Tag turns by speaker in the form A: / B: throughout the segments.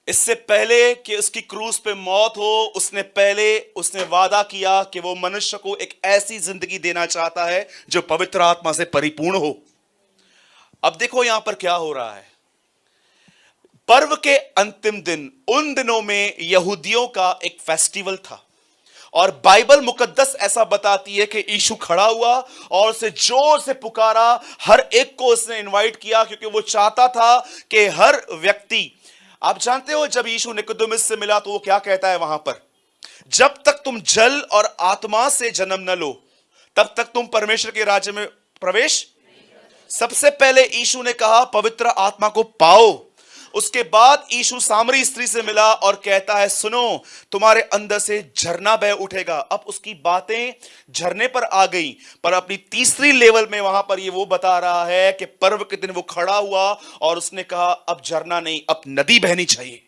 A: इससे पहले कि उसकी क्रूस पे मौत हो, उसने वादा किया कि वो मनुष्य को एक ऐसी जिंदगी देना चाहता है जो पवित्र आत्मा से परिपूर्ण हो। अब देखो यहां पर क्या हो रहा है। पर्व के अंतिम दिन, उन दिनों में यहूदियों का एक फेस्टिवल था और बाइबल मुकद्दस ऐसा बताती है कि यीशु खड़ा हुआ और उसे जोर से पुकारा। हर एक को उसने इनवाइट किया क्योंकि वो चाहता था कि हर व्यक्ति, आप जानते हो जब यीशु निकोदेमुस से मिला तो वो क्या कहता है वहां पर, जब तक तुम जल और आत्मा से जन्म न लो तब तक तुम परमेश्वर के राज्य में प्रवेश। सबसे पहले यीशु ने कहा पवित्र आत्मा को पाओ। उसके बाद यीशु सामरी स्त्री से मिला और कहता है सुनो, तुम्हारे अंदर से झरना बह उठेगा। अब उसकी बातें झरने पर आ गई, पर अपनी तीसरी लेवल में वहां पर ये वो बता रहा है कि पर्व के दिन वो खड़ा हुआ और उसने कहा अब झरना नहीं, अब नदी बहनी चाहिए।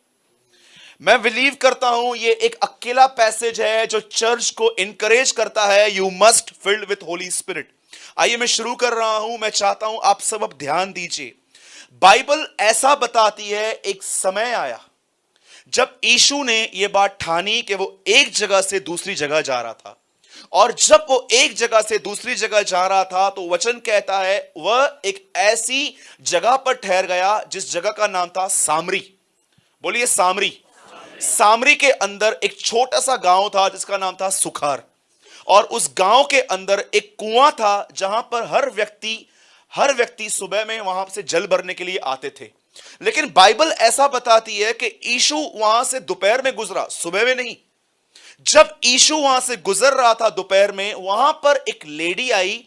A: मैं बिलीव करता हूं ये एक अकेला पैसेज है जो चर्च को इंकरेज करता है, you must filled with Holi spirit. आइए मैं शुरू कर रहा हूं। मैं चाहता हूं आप सब अब ध्यान दीजिए। बाइबल ऐसा बताती है एक समय आया जब यीशु ने यह बात ठानी कि वो एक जगह से दूसरी जगह जा रहा था, और जब वो एक जगह से दूसरी जगह जा रहा था तो वचन कहता है वह एक ऐसी जगह पर ठहर गया जिस जगह का नाम था सामरी। बोलिए सामरी। सामरी के अंदर एक छोटा सा गांव था जिसका नाम था सुखार, और उस गांव के अंदर एक कुआं था जहां पर हर व्यक्ति सुबह में वहां से जल भरने के लिए आते थे। लेकिन बाइबल ऐसा बताती है कि यीशु वहां से दोपहर में गुजरा, सुबह में नहीं। जब यीशु वहां से गुजर रहा था दोपहर में, वहां पर एक लेडी आई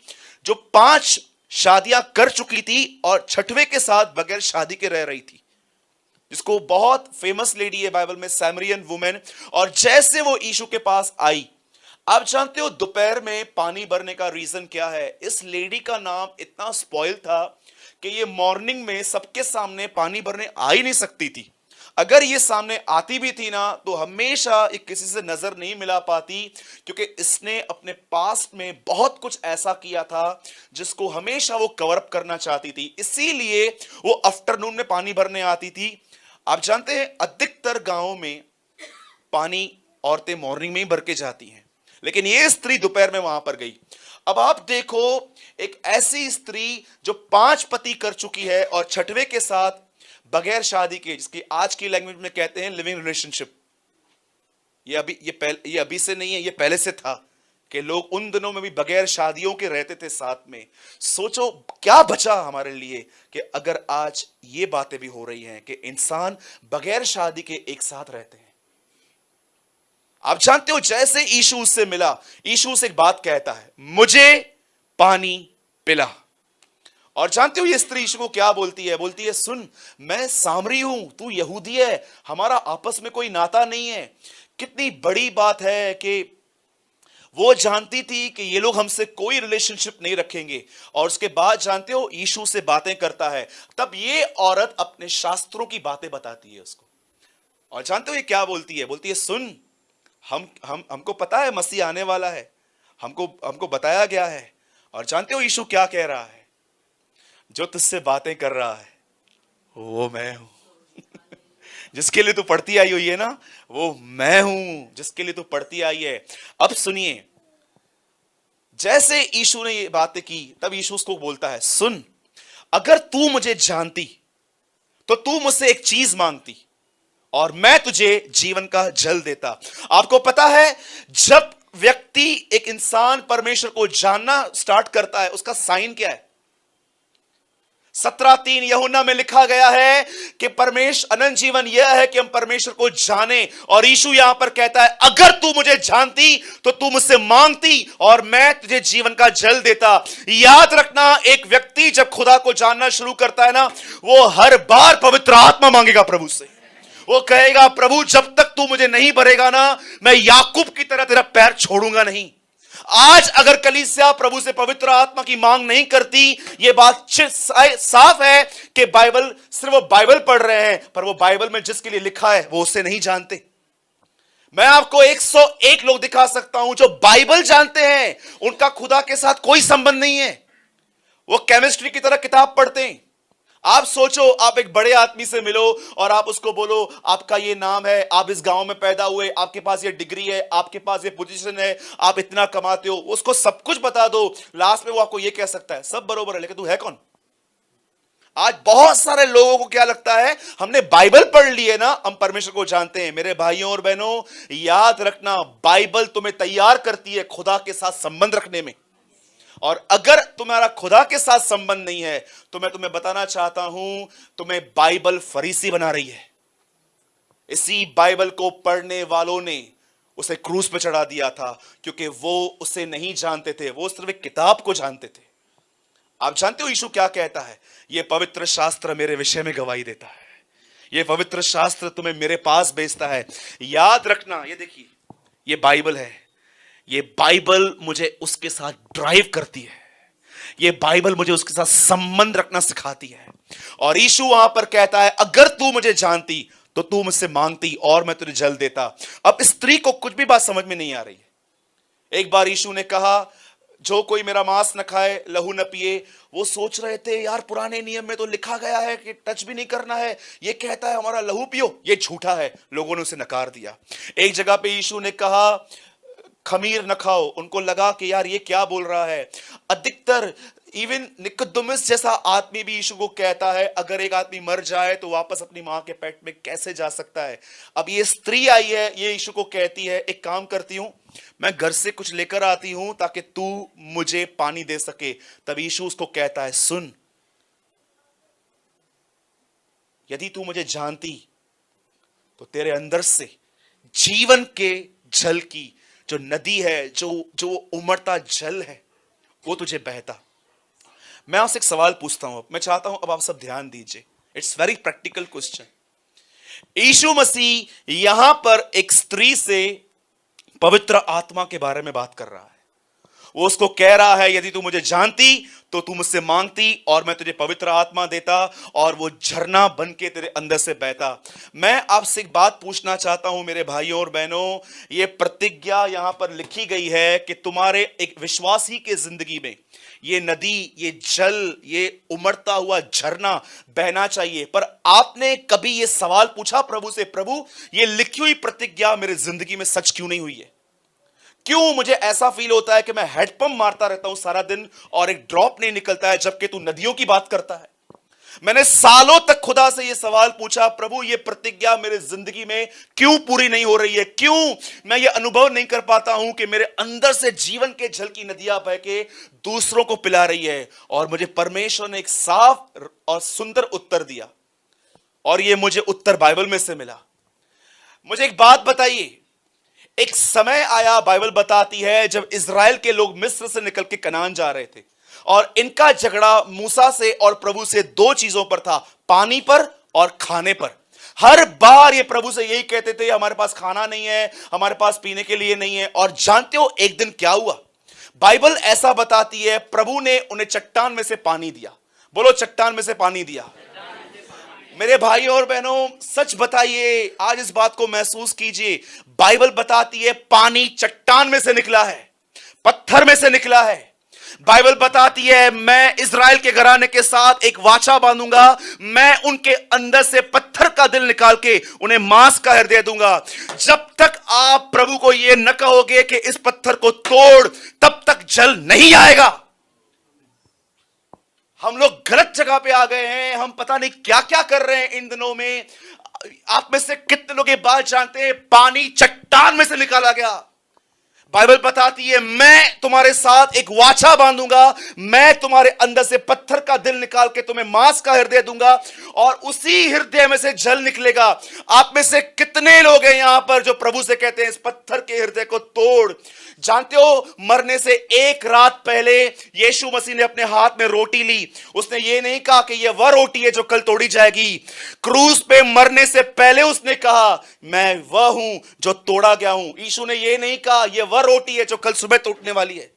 A: जो 5 शादियां कर चुकी थी और 6वें के साथ बगैर शादी के रह रही थी, जिसको बहुत फेमस लेडी है बाइबल में, सैमरियन वुमेन। और जैसे वो यीशु के पास आई, आप जानते हो दोपहर में पानी भरने का रीजन क्या है? इस लेडी का नाम इतना स्पॉइल था कि ये मॉर्निंग में सबके सामने पानी भरने आ ही नहीं सकती थी। अगर ये सामने आती भी थी ना तो हमेशा ये किसी से नजर नहीं मिला पाती, क्योंकि इसने अपने पास्ट में बहुत कुछ ऐसा किया था जिसको हमेशा वो कवर अप करना चाहती थी। इसीलिए वो आफ्टरनून में पानी भरने आती थी। आप जानते हैं अधिकतर गांवों में पानी औरतें मॉर्निंग में ही भर के जाती हैं, लेकिन ये स्त्री दोपहर में वहां पर गई। अब आप देखो, एक ऐसी स्त्री जो 5 पति कर चुकी है और 6वें के साथ बगैर शादी के, जिसकी आज की लैंग्वेज में कहते हैं लिविंग रिलेशनशिप। ये अभी से नहीं है, ये पहले से था कि लोग उन दिनों में भी बगैर शादियों के रहते थे साथ में। सोचो क्या बचा हमारे लिए कि अगर आज ये बातें भी हो रही हैं कि इंसान बगैर शादी के एक साथ रहते हैं। आप जानते हो जैसे यीशु उससे मिला, यीशु उसे एक बात कहता है, मुझे पानी पिला। और जानते हो ये स्त्री यीशु को क्या बोलती है? बोलती है सुन, मैं सामरी हूं, तू यहूदी है, हमारा आपस में कोई नाता नहीं है। कितनी बड़ी बात है कि वो जानती थी कि ये लोग हमसे कोई रिलेशनशिप नहीं रखेंगे। और उसके बाद जानते हो यीशु से बातें करता है, तब ये औरत अपने शास्त्रों की बातें बताती है उसको। और जानते हो ये क्या बोलती है? बोलती है सुन, हमको पता है मसीह आने वाला है, हमको बताया गया है। और जानते हो यीशु क्या कह रहा है? जो तुझसे बातें कर रहा है वो मैं हूं। जिसके लिए तू पढ़ती आई हुई है ना, वो मैं हूं जिसके लिए तू पढ़ती आई है। अब सुनिए, जैसे यीशु ने ये बातें की तब यीशु उसको बोलता है सुन, अगर तू मुझे जानती तो तू मुझसे एक चीज मांगती और मैं तुझे जीवन का जल देता। आपको पता है जब व्यक्ति, एक इंसान परमेश्वर को जानना स्टार्ट करता है, उसका साइन क्या है? 17:3 यूहन्ना में लिखा गया है कि परमेश्वर अनंत जीवन यह है कि हम परमेश्वर को जाने। और यीशु यहां पर कहता है अगर तू मुझे जानती तो तू मुझसे मांगती और मैं तुझे जीवन का जल देता। याद रखना, एक व्यक्ति जब खुदा को जानना शुरू करता है ना, वो हर बार पवित्र आत्मा मांगेगा प्रभु से। वो कहेगा प्रभु जब तक तू मुझे नहीं भरेगा ना, मैं याकूब की तरह तेरा पैर छोड़ूंगा नहीं। आज अगर कलीसिया प्रभु से पवित्र आत्मा की मांग नहीं करती, यह बात साफ है कि बाइबल, सिर्फ वो बाइबल पढ़ रहे हैं पर वो बाइबल में जिसके लिए लिखा है वो उसे नहीं जानते। मैं आपको 101 लोग दिखा सकता हूं जो बाइबल जानते हैं, उनका खुदा के साथ कोई संबंध नहीं है। वो केमिस्ट्री की तरह किताब पढ़ते हैं। आप सोचो, आप एक बड़े आदमी से मिलो और आप उसको बोलो आपका ये नाम है, आप इस गांव में पैदा हुए, आपके पास ये डिग्री है, आपके पास ये पोजीशन है, आप इतना कमाते हो, उसको सब कुछ बता दो। लास्ट में वो आपको ये कह सकता है सब बरोबर है, लेकिन तू है कौन? आज बहुत सारे लोगों को क्या लगता है, हमने बाइबल पढ़ ली है ना, हम परमेश्वर को जानते हैं। मेरे भाइयों और बहनों, याद रखना, बाइबल तुम्हें तैयार करती है खुदा के साथ संबंध रखने में। और अगर तुम्हारा खुदा के साथ संबंध नहीं है तो मैं तुम्हें बताना चाहता हूं, तुम्हें बाइबल फरीसी बना रही है। इसी बाइबल को पढ़ने वालों ने उसे क्रूस पर चढ़ा दिया था, क्योंकि वो उसे नहीं जानते थे, वो सिर्फ एक किताब को जानते थे। आप जानते हो यीशु क्या कहता है? ये पवित्र शास्त्र मेरे विषय में गवाही देता है, ये पवित्र शास्त्र तुम्हें मेरे पास भेजता है। याद रखना, ये देखिए, ये बाइबल है, ये बाइबल मुझे उसके साथ ड्राइव करती है, ये बाइबल मुझे उसके साथ संबंध रखना सिखाती है। और यीशु वहां पर कहता है, अगर तू मुझे जानती तो तू मुझसे मांगती और मैं तुझे जल देता। अब स्त्री को कुछ भी बात समझ में नहीं आ रही है। एक बार यीशु ने कहा, जो कोई मेरा मांस न खाए, लहू न पिए। वो सोच रहे थे, यार पुराने नियम में तो लिखा गया है कि टच भी नहीं करना है, ये कहता है हमारा लहू पियो, ये झूठा है। लोगों ने उसे नकार दिया। एक जगह पे यीशु ने कहा, खमीर न खाओ। उनको लगा कि यार ये क्या बोल रहा है। अधिकतर इवन निकोदेमुस जैसा आदमी भी यीशु को कहता है, अगर एक आदमी मर जाए तो वापस अपनी मां के पेट में कैसे जा सकता है। अब ये स्त्री आई है, ये यीशु को कहती है, एक काम करती हूं, मैं घर से कुछ लेकर आती हूं ताकि तू मुझे पानी दे सके। तब यीशु उसको कहता है, सुन, यदि तू मुझे जानती तो तेरे अंदर से जीवन के जल की जो नदी है, जो उमड़ता जल है, वो तुझे बहता। मैं आपसे एक सवाल पूछता हूं, मैं चाहता हूं अब आप सब ध्यान दीजिए। It's very practical question. यीशु मसीह यहां पर एक स्त्री से पवित्र आत्मा के बारे में बात कर रहा है। वो उसको कह रहा है, यदि तू मुझे जानती तो तू मुझसे मांगती और मैं तुझे पवित्र आत्मा देता और वो झरना बन के तेरे अंदर से बहता। मैं आपसे एक बात पूछना चाहता हूं मेरे भाइयों और बहनों, ये प्रतिज्ञा यहां पर लिखी गई है कि तुम्हारे एक विश्वासी के जिंदगी में ये नदी, ये जल, ये उमड़ता हुआ झरना बहना चाहिए। पर आपने कभी ये सवाल पूछा प्रभु से, प्रभु ये लिखी हुई प्रतिज्ञा मेरे जिंदगी में सच क्यों नहीं हुई है? क्यों मुझे ऐसा फील होता है कि मैं हेडपंप मारता रहता हूं सारा दिन और एक ड्रॉप नहीं निकलता है, जबकि तू नदियों की बात करता है। मैंने सालों तक खुदा से यह सवाल पूछा, प्रभु ये प्रतिज्ञा मेरे जिंदगी में क्यों पूरी नहीं हो रही है? क्यों मैं ये अनुभव नहीं कर पाता हूं कि मेरे अंदर से जीवन के जल की नदियां बह के दूसरों को पिला रही है? और मुझे परमेश्वर ने एक साफ और सुंदर उत्तर दिया, और ये मुझे उत्तर बाइबल में से मिला। मुझे एक बात बताइए, एक समय आया, बाइबल बताती है, जब इज़राइल के लोग मिस्र से निकल के कनान जा रहे थे और इनका झगड़ा मूसा से और प्रभु से दो चीजों पर था, पानी पर और खाने पर। हर बार ये प्रभु से यही कहते थे, हमारे पास खाना नहीं है, हमारे पास पीने के लिए नहीं है। और जानते हो एक दिन क्या हुआ? बाइबल ऐसा बताती है, प्रभु ने उन्हें चट्टान में से पानी दिया। बोलो, चट्टान में से पानी दिया। मेरे भाइयों और बहनों, सच बताइए, आज इस बात को महसूस कीजिए, बाइबल बताती है पानी चट्टान में से निकला है, पत्थर में से निकला है। बाइबल बताती है, मैं इज़राइल के घराने के साथ एक वाचा बांधूंगा, मैं उनके अंदर से पत्थर का दिल निकाल के उन्हें मांस का हृदय दूंगा। जब तक आप प्रभु को यह न कहोगे कि इस पत्थर को तोड़, तब तक जल नहीं आएगा। हम लोग गलत जगह पे आ गए हैं, हम पता नहीं क्या क्या कर रहे हैं इन दिनों में। आप में से कितने लोग ये बात जानते हैं, पानी चट्टान में से निकाला गया। बाइबल बताती है, मैं तुम्हारे साथ एक वाचा बांधूंगा, मैं तुम्हारे अंदर से पत्थर का दिल निकाल के तुम्हें मांस का हृदय दूंगा और उसी हृदय में से जल निकलेगा। आप में से कितने लोग हैं यहां पर जो प्रभु से कहते हैं, इस पत्थर के हृदय को तोड़? जानते हो, मरने से एक रात पहले यीशु मसीह ने अपने हाथ में रोटी ली। उसने ये नहीं कहा कि यह वह रोटी है जो कल तोड़ी जाएगी। क्रूस पे मरने से पहले उसने कहा, मैं वह हूं जो तोड़ा गया हूं। यीशु ने यह नहीं कहा यह वह रोटी है जो कल सुबह टूटने वाली है।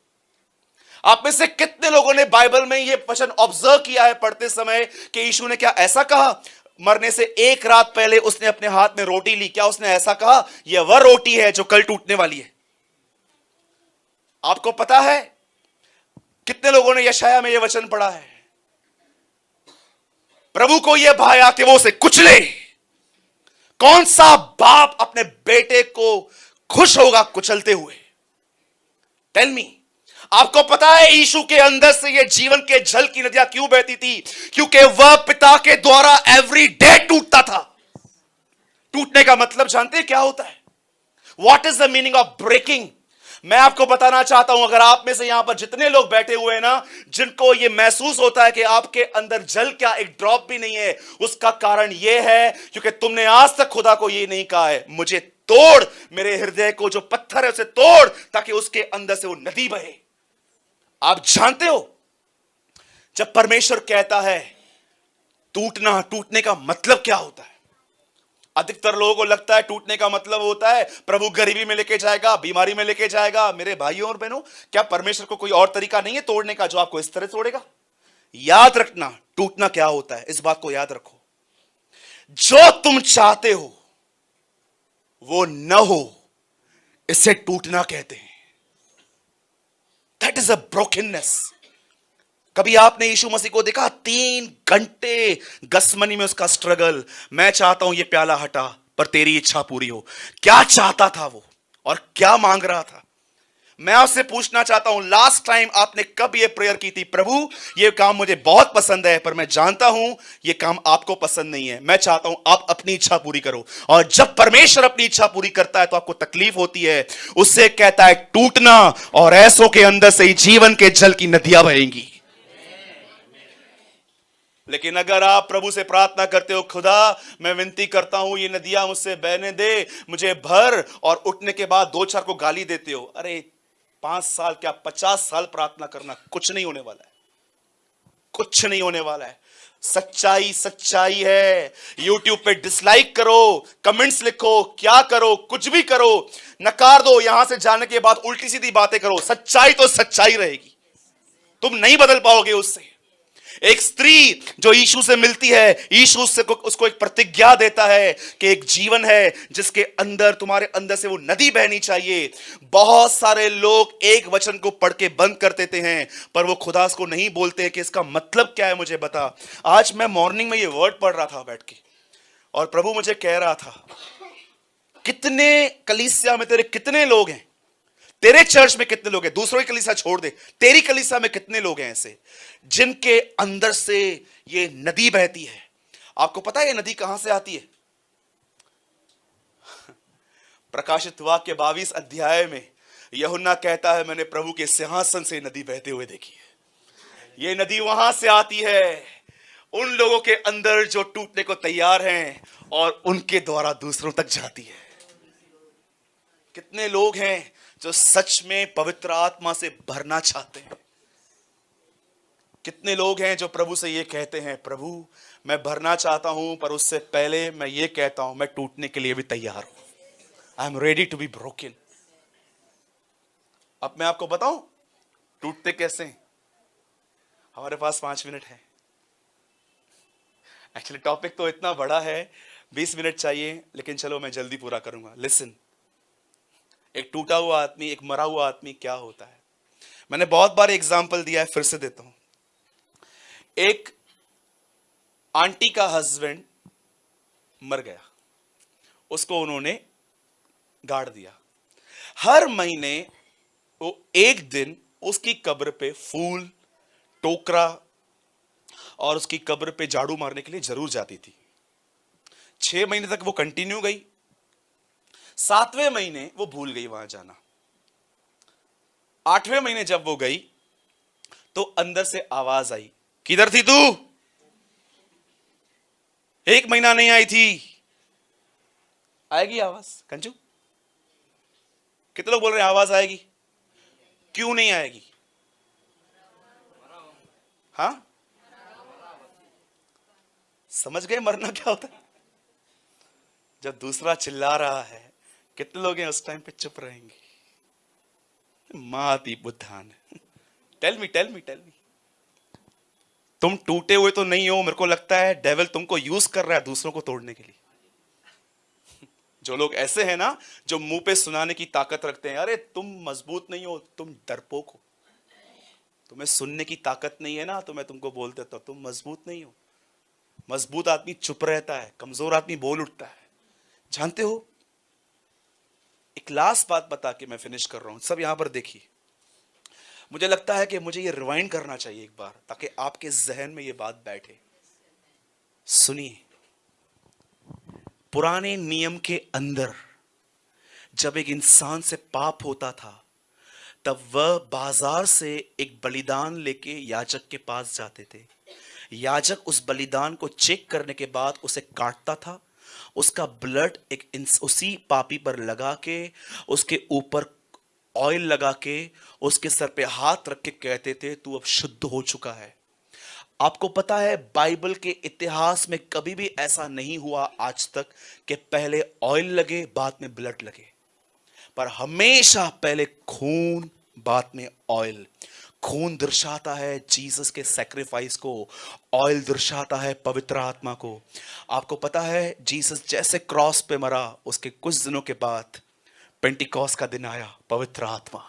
A: आप में से कितने लोगों ने बाइबल में यह वचन ऑब्जर्व किया है पढ़ते समय कि यीशु ने क्या ऐसा कहा? मरने से एक रात पहले उसने अपने हाथ में रोटी ली, क्या उसने ऐसा कहा यह वह रोटी है जो कल टूटने वाली है? आपको पता है कितने लोगों ने यशाया में यह वचन पढ़ा है? प्रभु को यह भाया कि वो उसे कुचले। कौन सा बाप अपने बेटे को खुश होगा कुचलते हुए? Tell me. आपको पता है यीशु के अंदर से ये जीवन के जल की नदियां क्यों बहती थी? क्योंकि वह पिता के द्वारा एवरी डे टूटता था। टूटने का मतलब जानते हैं क्या होता है? What is the meaning of breaking? मैं आपको बताना चाहता हूं, अगर आप में से यहां पर जितने लोग बैठे हुए हैं ना, जिनको यह महसूस होता है कि आपके अंदर जल क्या एक ड्रॉप भी नहीं है, उसका कारण यह है क्योंकि तुमने आज तक खुदा को यह नहीं कहा है, मुझे तोड़, मेरे हृदय को जो पत्थर है उसे तोड़, ताकि उसके अंदर से वो नदी बहे। आप जानते हो, जब परमेश्वर कहता है टूटना, टूटने का मतलब क्या होता है? अधिकतर लोगों को लगता है टूटने का मतलब होता है प्रभु गरीबी में लेके जाएगा, बीमारी में लेके जाएगा। मेरे भाइयों और बहनों, क्या परमेश्वर को कोई और तरीका नहीं है तोड़ने का जो आपको इस तरह तोड़ेगा? याद रखना, टूटना क्या होता है, इस बात को याद रखो। जो तुम चाहते हो वो न हो, इसे टूटना कहते हैं। That is a brokenness. कभी आपने यीशु मसीह को देखा? 3 घंटे गसमनी में उसका स्ट्रगल, मैं चाहता हूं ये प्याला हटा पर तेरी इच्छा पूरी हो। क्या चाहता था वो और क्या मांग रहा था? मैं आपसे पूछना चाहता हूं, लास्ट टाइम आपने कब ये प्रेयर की थी? प्रभु ये काम मुझे बहुत पसंद है पर मैं जानता हूं ये काम आपको पसंद नहीं है, मैं चाहता हूं आप अपनी इच्छा पूरी करो। और जब परमेश्वर अपनी इच्छा पूरी करता है तो आपको तकलीफ होती है, उससे कहता है टूटना, और ऐसों के अंदर से ही जीवन के जल की नदियां बहेंगी। लेकिन अगर आप प्रभु से प्रार्थना करते हो, खुदा मैं विनती करता हूं ये नदियां मुझसे बहने दे, मुझे भर, और उठने के बाद 2-4 को गाली देते हो, अरे 5 साल क्या 50 साल प्रार्थना करना, कुछ नहीं होने वाला है, कुछ नहीं होने वाला है। सच्चाई सच्चाई है। YouTube पे डिसलाइक करो, कमेंट्स लिखो, क्या करो, कुछ भी करो, नकार दो, यहां से जाने के बाद उल्टी सीधी बातें करो, सच्चाई तो सच्चाई रहेगी, तुम नहीं बदल पाओगे उससे। एक स्त्री जो यीशु से मिलती है, यीशु उसको एक प्रतिज्ञा देता है कि एक जीवन है जिसके अंदर, तुम्हारे अंदर से वो नदी बहनी चाहिए। बहुत सारे लोग एक वचन को पढ़ के बंद कर देते हैं, पर वो खुदा को नहीं बोलते हैं कि इसका मतलब क्या है, मुझे बता। आज मैं मॉर्निंग में ये वर्ड पढ़ रहा था बैठ के, और प्रभु मुझे कह रहा था, कितने कलीसिया में तेरे कितने लोग हैं, तेरे चर्च में कितने लोग हैं, दूसरों की कलीसिया छोड़ दे, तेरी कलीसिया में कितने लोग हैं ऐसे जिनके अंदर से ये नदी बहती है? आपको पता है ये नदी कहां से आती है? प्रकाशित वाक्य 22 अध्याय में यूहन्ना कहता है, मैंने प्रभु के सिंहासन से नदी बहते हुए देखी है। ये नदी वहां से आती है उन लोगों के अंदर जो टूटने को तैयार हैं, और उनके द्वारा दूसरों तक जाती है। कितने लोग हैं जो सच में पवित्र आत्मा से भरना चाहते हैं? कितने लोग हैं जो प्रभु से ये कहते हैं, प्रभु मैं भरना चाहता हूं, पर उससे पहले मैं ये कहता हूं मैं टूटने के लिए भी तैयार हूं, I am ready to be broken. अब मैं आपको बताऊं टूटते कैसे हैं? हमारे पास 5 मिनट है। एक्चुअली टॉपिक तो इतना बड़ा है, 20 मिनट चाहिए, लेकिन चलो मैं जल्दी पूरा करूंगा। लिसन, एक टूटा हुआ आदमी, एक मरा हुआ आदमी क्या होता है? मैंने बहुत बार एग्जाम्पल दिया है, फिर से देता हूं। एक आंटी का हस्बैंड मर गया, उसको उन्होंने गाड़ दिया। हर महीने वो एक दिन उसकी कब्र पे फूल, टोकरा और उसकी कब्र पे झाड़ू मारने के लिए जरूर जाती थी। 6 महीने तक वो कंटिन्यू गई। 7वें महीने वो भूल गई वहां जाना। 8वें महीने जब वो गई तो अंदर से आवाज आई, किधर थी तू? 1 महीना नहीं आई थी। आएगी आवाज कंजू? कितने लोग बोल रहे हैं आवाज आएगी? क्यों नहीं आएगी? हाँ, समझ गए मरना क्या होता है? जब दूसरा चिल्ला रहा है, कितने लोग हैं उस टाइम पे चुप रहेंगे? माती बुद्धान। Tell me tell me tell me, तुम टूटे हुए तो नहीं हो। मेरे को लगता है डेविल तुमको यूज कर रहा है दूसरों को तोड़ने के लिए। जो लोग ऐसे हैं ना, जो मुंह पे सुनाने की ताकत रखते हैं, अरे तुम मजबूत नहीं हो, तुम डरपोक हो, तुम्हें सुनने की ताकत नहीं है ना, तो मैं तुमको बोल देता हूं तुम मजबूत नहीं हो। मजबूत आदमी चुप रहता है, कमजोर आदमी बोल उठता है। जानते हो, एक लास्ट बात बता के मैं फिनिश कर रहा हूं। सब यहां पर देखिए, मुझे लगता है कि मुझे ये रिवाइंड करना चाहिए एक बार, ताकि आपके जहन में ये बात बैठे। सुनिए, पुराने नियम के अंदर जब एक इंसान से पाप होता था, तब वह बाजार से एक बलिदान लेके याजक के पास जाते थे। याजक उस बलिदान को चेक करने के बाद उसे काटता था, उसका ब्लड उसी पापी पर लगा के, उसके ऊपर ऑयल लगा के, उसके सर पे हाथ रख के कहते थे तू अब शुद्ध हो चुका है। आपको पता है, बाइबल के इतिहास में कभी भी ऐसा नहीं हुआ आज तक कि पहले ऑयल लगे बाद में ब्लड लगे, पर हमेशा पहले खून बाद में ऑयल। खून दर्शाता है जीसस के सैक्रिफाइस को, ऑयल दर्शाता है पवित्र आत्मा को। आपको पता है, जीसस जैसे क्रॉस पे मरा, उसके कुछ दिनों के बाद पेंटिकॉस्ट का दिन आया, पवित्र आत्मा।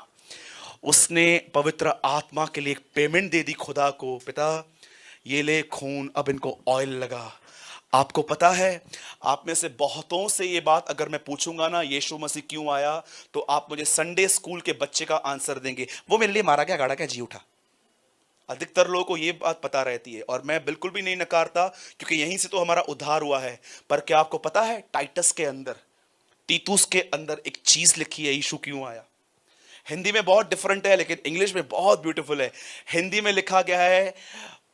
A: उसने पवित्र आत्मा के लिए एक पेमेंट दे दी खुदा को, पिता ये ले खून, अब इनको ऑयल लगा। आपको पता है, आप में से बहुतों से ये बात अगर मैं पूछूंगा ना, यीशु मसीह क्यों आया, तो आप मुझे संडे स्कूल के बच्चे का आंसर देंगे, वो मेरे लिए मारा गया, गाड़ा गया, जी उठा। अधिकतर लोगों को ये बात पता रहती है, और मैं बिल्कुल भी नहीं नकारता, क्योंकि यहीं से तो हमारा उद्धार हुआ है। पर क्या आपको पता है, टाइटस के अंदर, तीतुस के अंदर एक चीज लिखी है, यीशु क्यों आया। हिंदी में बहुत डिफरेंट है, लेकिन इंग्लिश में बहुत ब्यूटीफुल है। हिंदी में लिखा गया है,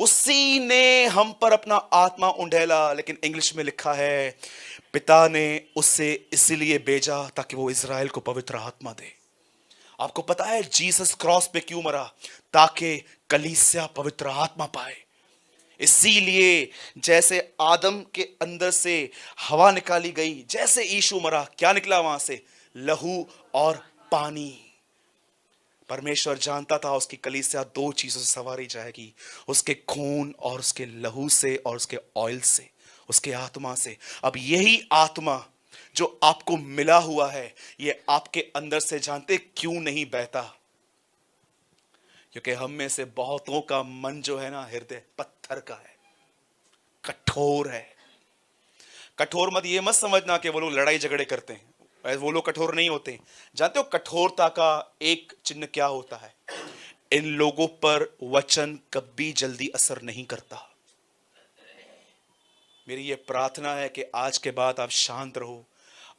A: उसी ने हम पर अपना आत्मा उंडेला, लेकिन इंग्लिश में लिखा है, पिता ने उसे इसलिए भेजा ताकि वो इज़राइल को पवित्र आत्मा दे। आपको पता है जीसस क्रॉस पे क्यों मरा, ताकि कलीसिया पवित्र आत्मा पाए। इसीलिए जैसे आदम के अंदर से हवा निकाली गई, जैसे यीशु मरा, क्या निकला वहां से, लहू और पानी। परमेश्वर जानता था उसकी कलीसिया दो चीजों से सवारी जाएगी, उसके खून और उसके लहू से, और उसके ऑयल से, उसके आत्मा से। अब यही आत्मा जो आपको मिला हुआ है, ये आपके अंदर से जानते क्यों नहीं बहता, क्योंकि हम में से बहुतों का मन जो है ना, हृदय पत्थर का है, कठोर है। कठोर मत ये मत समझना कि वो लोग लड़ाई झगड़े करते हैं, वो लोग कठोर नहीं होते। जानते हो कठोरता का एक चिन्ह क्या होता है, इन लोगों पर वचन कभी जल्दी असर नहीं करता। मेरी ये प्रार्थना है कि आज के बाद आप शांत रहो,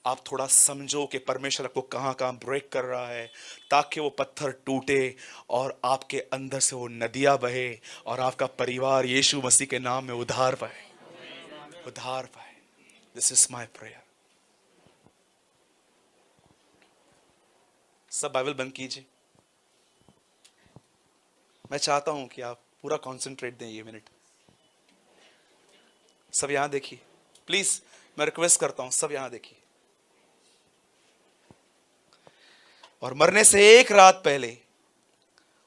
A: आप थोड़ा समझो कि परमेश्वर आपको कहां कहां ब्रेक कर रहा है, ताकि वो पत्थर टूटे और आपके अंदर से वो नदियां बहे, और आपका परिवार यीशु मसीह के नाम में उद्धार पाए, उद्धार पाए। This is my prayer. सब बाइबल बंद कीजिए। मैं चाहता हूं कि आप पूरा कंसंट्रेट दें ये मिनट। सब यहां देखिए प्लीज, मैं रिक्वेस्ट करता हूं, सब यहां देखिए। और मरने से एक रात पहले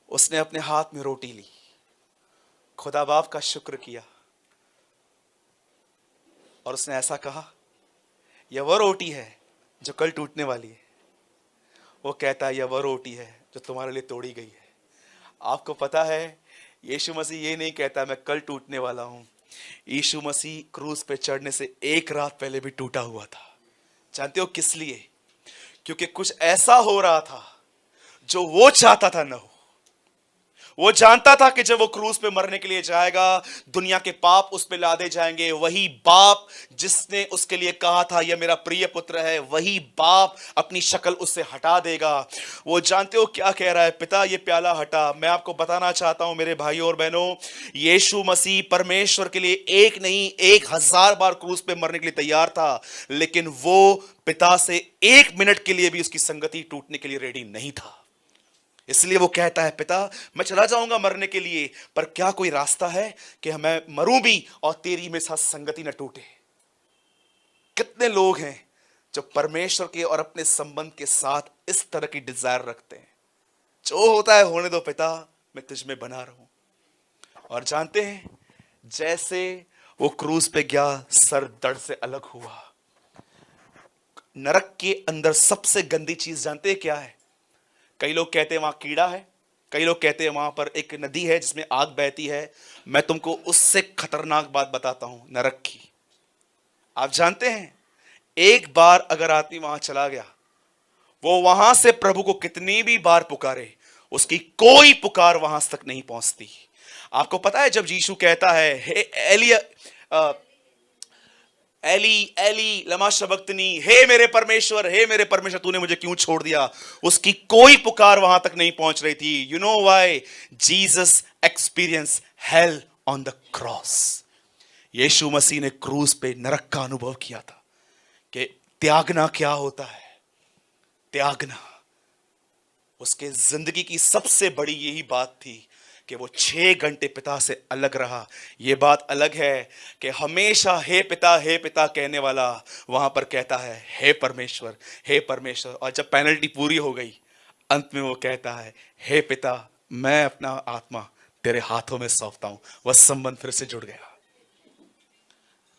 A: उसने अपने हाथ में रोटी ली, खुदा बाप का शुक्र किया, और उसने ऐसा कहा, यह वह रोटी है जो कल टूटने वाली है। वो कहता है, यह वह रोटी है जो तुम्हारे लिए तोड़ी गई है। आपको पता है, यीशु मसीह ये नहीं कहता मैं कल टूटने वाला हूं। यीशु मसीह क्रूस पे चढ़ने से एक रात पहले भी टूटा हुआ था। जानते हो किस लिए? क्योंकि कुछ ऐसा हो रहा था जो वो चाहता था ना हो। वो जानता था कि जब वो क्रूस पे मरने के लिए जाएगा, दुनिया के पाप उस पे लादे जाएंगे। वही बाप जिसने उसके लिए कहा था यह मेरा प्रिय पुत्र है, वही बाप अपनी शक्ल उससे हटा देगा। वो जानते हो क्या कह रहा है, पिता ये प्याला हटा। मैं आपको बताना चाहता हूं मेरे भाइयों और बहनों, यीशु मसीह परमेश्वर के लिए एक नहीं 1000 बार क्रूस पे मरने के लिए तैयार था, लेकिन वो पिता से एक मिनट के लिए भी उसकी संगति टूटने के लिए रेडी नहीं था। इसलिए वो कहता है, पिता मैं चला जाऊंगा मरने के लिए, पर क्या कोई रास्ता है कि मैं मरूं भी और तेरी मेरे साथ संगति न टूटे। कितने लोग हैं जो परमेश्वर के और अपने संबंध के साथ इस तरह की डिजायर रखते हैं, जो होता है होने दो पिता, मैं तुझ में बना रहूं। और जानते हैं, जैसे वो क्रूस पे गया, सर दर्द से अलग हुआ। नरक के अंदर सबसे गंदी चीज जानते हैं क्या है? कई लोग कहते हैं वहां कीड़ा है, कई लोग कहते हैं वहां पर एक नदी है जिसमें आग बहती है। मैं तुमको उससे खतरनाक बात बताता हूं, नरक की। आप जानते हैं, एक बार अगर आदमी वहां चला गया, वो वहां से प्रभु को कितनी भी बार पुकारे, उसकी कोई पुकार वहां तक नहीं पहुंचती। आपको पता है जब यीशु कहता है, हे एलिया, एली एली लमा शबक्तनी, हे मेरे परमेश्वर, हे मेरे परमेश्वर, तूने मुझे क्यों छोड़ दिया, उसकी कोई पुकार वहां तक नहीं पहुंच रही थी। You know why? Jesus experience hell on the cross. यीशु मसीह ने क्रूस पे नरक का अनुभव किया था कि त्यागना क्या होता है। त्यागना, उसके जिंदगी की सबसे बड़ी यही बात थी कि वो 6 घंटे पिता से अलग रहा। ये बात अलग है कि हमेशा हे पिता कहने वाला वहां पर कहता है हे परमेश्वर, हे परमेश्वर। और जब पेनल्टी पूरी हो गई, अंत में वो कहता है हे पिता, मैं अपना आत्मा तेरे हाथों में सौंपता हूं। वह संबंध फिर से जुड़ गया।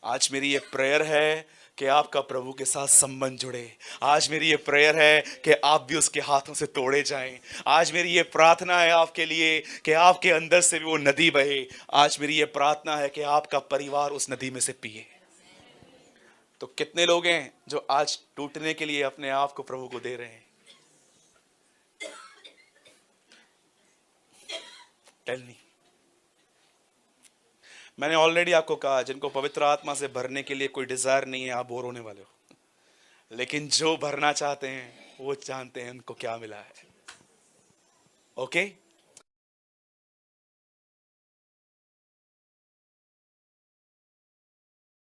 A: आज मेरी ये प्रेयर है कि आपका प्रभु के साथ संबंध जुड़े। आज मेरी ये प्रेयर है कि आप भी उसके हाथों से तोड़े जाएं। आज मेरी ये प्रार्थना है आपके लिए कि आपके अंदर से भी वो नदी बहे। आज मेरी ये प्रार्थना है कि आपका परिवार उस नदी में से पिए। तो कितने लोग हैं जो आज टूटने के लिए अपने आप को प्रभु को दे रहे हैं? Tell me. मैंने ऑलरेडी आपको कहा, जिनको पवित्र आत्मा से भरने के लिए कोई डिजायर नहीं है, आप बोर होने वाले हो। लेकिन जो भरना चाहते हैं वो जानते हैं उनको क्या मिला है। ओके?